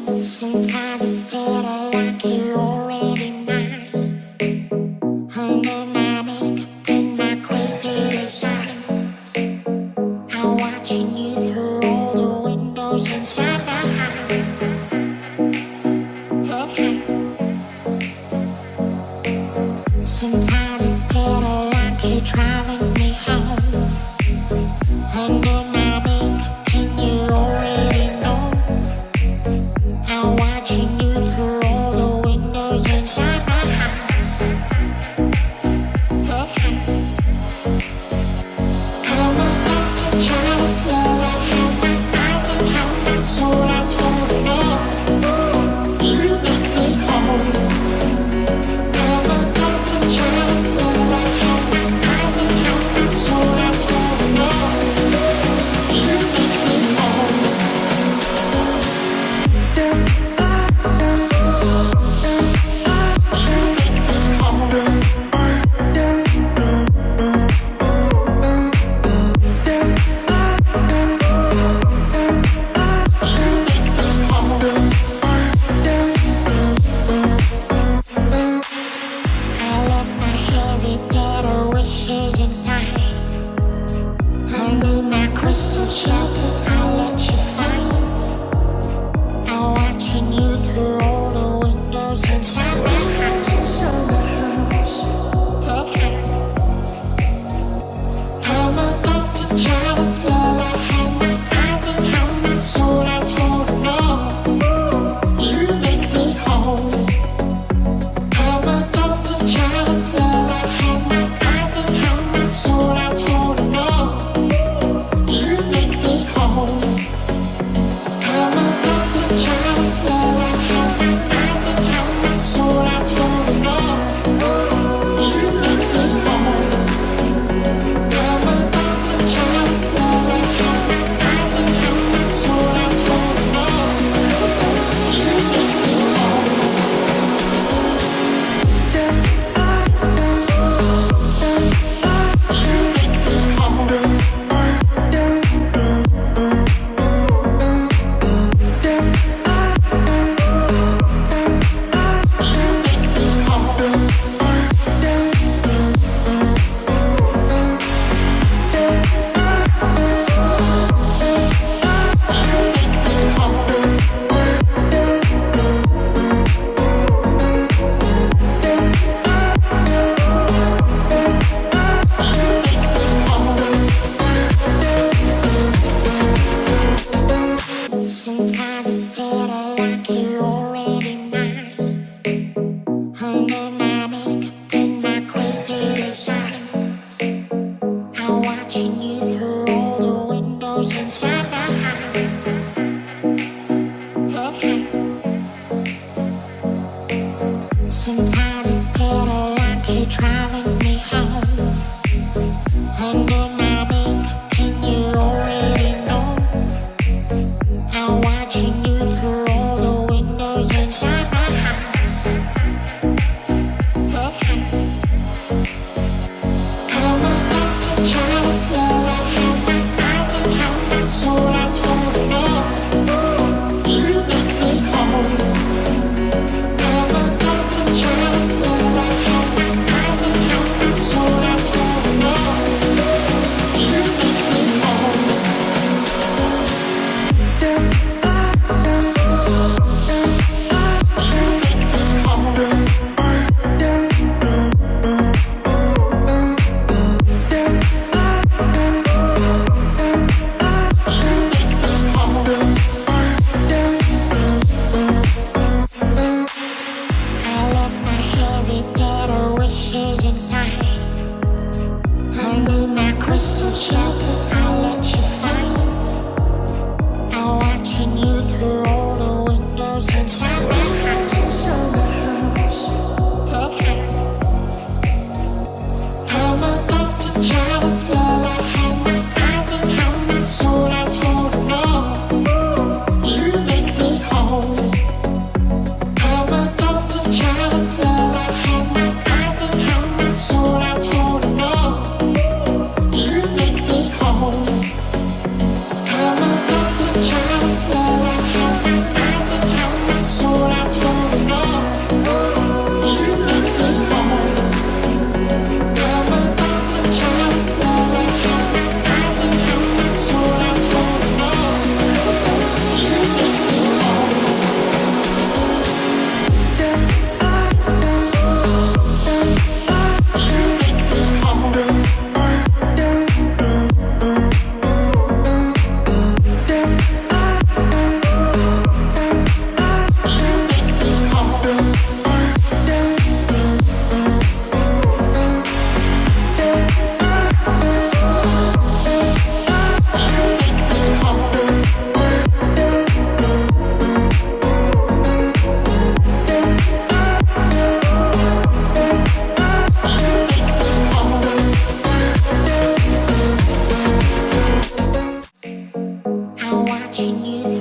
Sometimes it's better like you already mine. Under my makeup and my crazy designs, I'm watching you through all the windows inside my house. Sometimes it's better like you driving me home. Under my makeup and you already know, I'm watching you through all the windows inside my house. I'm a doctor trying to blow. I have my eyes and have my soul. I'm holding on. You make me whole. I'm a doctor trying to blow. I have my eyes and have my soul. I'm holding on. You make me whole. You make me I left my heavy bed of wishes inside. Under my crystal shelter, I let you find. I'm watching you through all the windows inside my house. Inside my house. I'm a doctor trying to blow. I have my eyes and have my soul. I'm holding on. You make me whole. I'm a doctor trying to blow. I have my eyes and have my soul. I'm holding on. You make me whole. I'm a doctor trying to blow. I have my eyes and have my soul. I'm holding on. You make me whole. I'm a doctor trying to blow. I have my eyes and have my soul. I'm holding on. You make me whole. Sometimes it's better like you already mine. Under my makeup and my crazy designs, I'm watching you through all the windows inside my house. Sometimes it's better like you driving me home. Under my makeup and you already know, I'm watching you